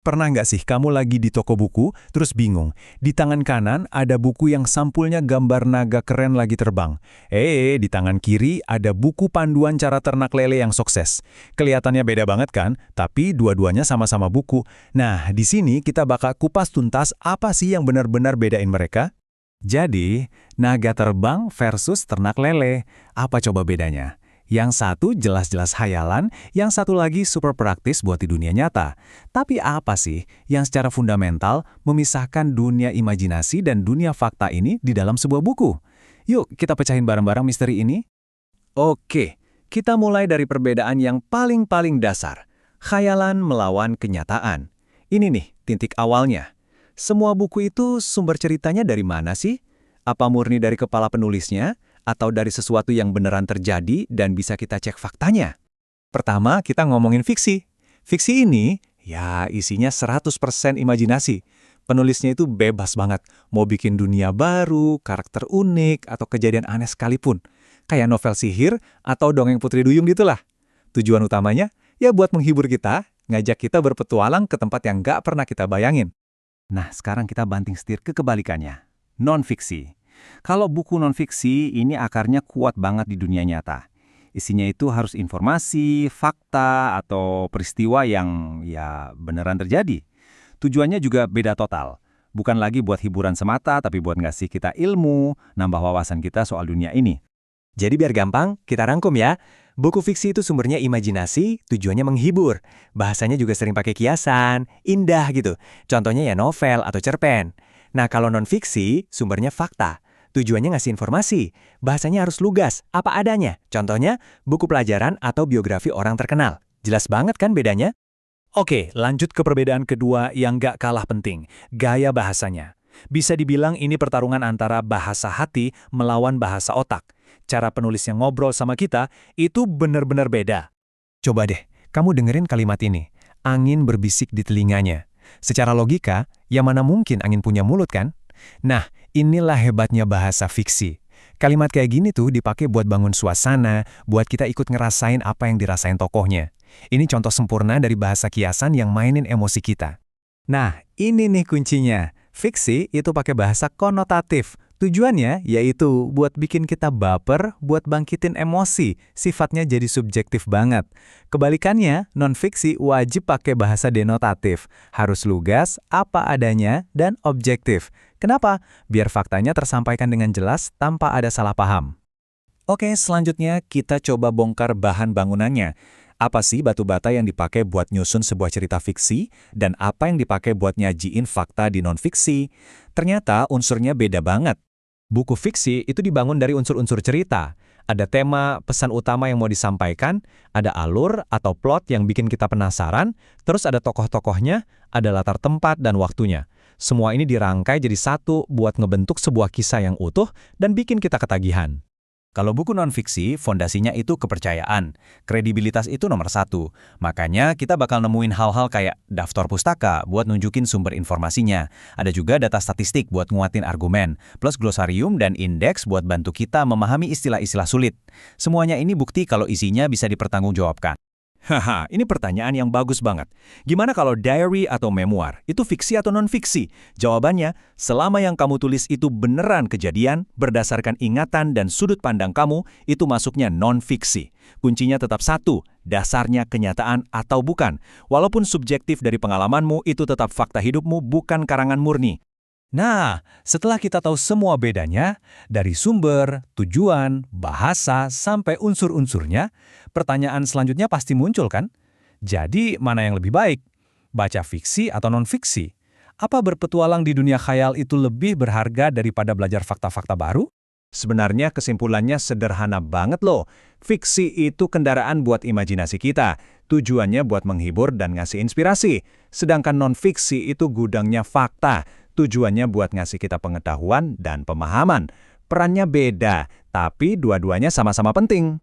Pernah nggak sih kamu lagi di toko buku, terus bingung? Di tangan kanan ada buku yang sampulnya gambar naga keren lagi terbang. Di tangan kiri ada buku panduan cara ternak lele yang sukses. Kelihatannya beda banget kan? Tapi dua-duanya sama-sama buku. Nah, di sini kita bakal kupas tuntas apa sih yang benar-benar bedain mereka. Jadi, naga terbang versus ternak lele. Apa coba bedanya? Yang satu jelas-jelas hayalan, yang satu lagi super praktis buat di dunia nyata. Tapi apa sih yang secara fundamental memisahkan dunia imajinasi dan dunia fakta ini di dalam sebuah buku? Yuk, kita pecahin bareng-bareng misteri ini. Oke, kita mulai dari perbedaan yang paling-paling dasar. Khayalan melawan kenyataan. Ini nih, titik awalnya. Semua buku itu sumber ceritanya dari mana sih? Apa murni dari kepala penulisnya? Atau dari sesuatu yang beneran terjadi dan bisa kita cek faktanya? Pertama, kita ngomongin fiksi. Fiksi ini, ya isinya 100% imajinasi. Penulisnya itu bebas banget, mau bikin dunia baru, karakter unik, atau kejadian aneh sekalipun. Kayak novel sihir atau dongeng Putri Duyung gitulah. Tujuan utamanya, ya buat menghibur kita, ngajak kita berpetualang ke tempat yang nggak pernah kita bayangin. Nah, sekarang kita banting setir ke kebalikannya. Non-fiksi. Kalau buku non-fiksi, ini akarnya kuat banget di dunia nyata. Isinya itu harus informasi, fakta, atau peristiwa yang ya beneran terjadi. Tujuannya juga beda total. Bukan lagi buat hiburan semata, tapi buat ngasih kita ilmu, nambah wawasan kita soal dunia ini. Jadi biar gampang, kita rangkum ya. Buku fiksi itu sumbernya imajinasi, tujuannya menghibur. Bahasanya juga sering pakai kiasan, indah gitu. Contohnya ya novel atau cerpen. Nah kalau non-fiksi, sumbernya fakta. Tujuannya ngasih informasi. Bahasanya harus lugas, apa adanya. Contohnya, buku pelajaran atau biografi orang terkenal. Jelas banget kan bedanya? Oke, lanjut ke perbedaan kedua yang nggak kalah penting, gaya bahasanya. Bisa dibilang ini pertarungan antara bahasa hati melawan bahasa otak. Cara penulis yang ngobrol sama kita itu benar-benar beda. Coba deh, kamu dengerin kalimat ini. Angin berbisik di telinganya. Secara logika, ya mana mungkin angin punya mulut kan? Nah, inilah hebatnya bahasa fiksi. Kalimat kayak gini tuh dipakai buat bangun suasana, buat kita ikut ngerasain apa yang dirasain tokohnya. Ini contoh sempurna dari bahasa kiasan yang mainin emosi kita. Nah, ini nih kuncinya. Fiksi itu pakai bahasa konotatif. Tujuannya yaitu buat bikin kita baper, buat bangkitin emosi. Sifatnya jadi subjektif banget. Kebalikannya, non-fiksi wajib pakai bahasa denotatif. Harus lugas, apa adanya, dan objektif. Kenapa? Biar faktanya tersampaikan dengan jelas tanpa ada salah paham. Oke, selanjutnya kita coba bongkar bahan bangunannya. Apa sih batu bata yang dipakai buat nyusun sebuah cerita fiksi, dan apa yang dipakai buat nyajiin fakta di non-fiksi? Ternyata unsurnya beda banget. Buku fiksi itu dibangun dari unsur-unsur cerita. Ada tema, pesan utama yang mau disampaikan, ada alur atau plot yang bikin kita penasaran, terus ada tokoh-tokohnya, ada latar tempat dan waktunya. Semua ini dirangkai jadi satu buat ngebentuk sebuah kisah yang utuh dan bikin kita ketagihan. Kalau buku non-fiksi, fondasinya itu kepercayaan. Kredibilitas itu nomor satu. Makanya kita bakal nemuin hal-hal kayak daftar pustaka buat nunjukin sumber informasinya. Ada juga data statistik buat nguatin argumen, plus glosarium dan indeks buat bantu kita memahami istilah-istilah sulit. Semuanya ini bukti kalau isinya bisa dipertanggungjawabkan. Haha, ini pertanyaan yang bagus banget. Gimana kalau diary atau memoir? Itu fiksi atau non-fiksi? Jawabannya, selama yang kamu tulis itu beneran kejadian, berdasarkan ingatan dan sudut pandang kamu, itu masuknya non-fiksi. Kuncinya tetap satu, dasarnya kenyataan atau bukan. Walaupun subjektif dari pengalamanmu, itu tetap fakta hidupmu, bukan karangan murni. Nah, setelah kita tahu semua bedanya, dari sumber, tujuan, bahasa, sampai unsur-unsurnya, pertanyaan selanjutnya pasti muncul kan? Jadi, mana yang lebih baik? Baca fiksi atau non-fiksi? Apa berpetualang di dunia khayal itu lebih berharga daripada belajar fakta-fakta baru? Sebenarnya kesimpulannya sederhana banget loh. Fiksi itu kendaraan buat imajinasi kita. Tujuannya buat menghibur dan ngasih inspirasi. Sedangkan non-fiksi itu gudangnya fakta. Tujuannya buat ngasih kita pengetahuan dan pemahaman. Perannya beda, tapi dua-duanya sama-sama penting.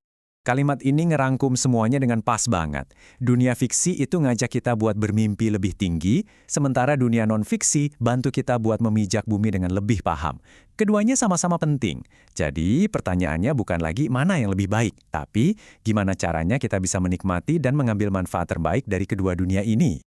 Kalimat ini ngerangkum semuanya dengan pas banget. Dunia fiksi itu ngajak kita buat bermimpi lebih tinggi, sementara dunia non-fiksi bantu kita buat memijak bumi dengan lebih paham. Keduanya sama-sama penting. Jadi pertanyaannya bukan lagi mana yang lebih baik, tapi gimana caranya kita bisa menikmati dan mengambil manfaat terbaik dari kedua dunia ini.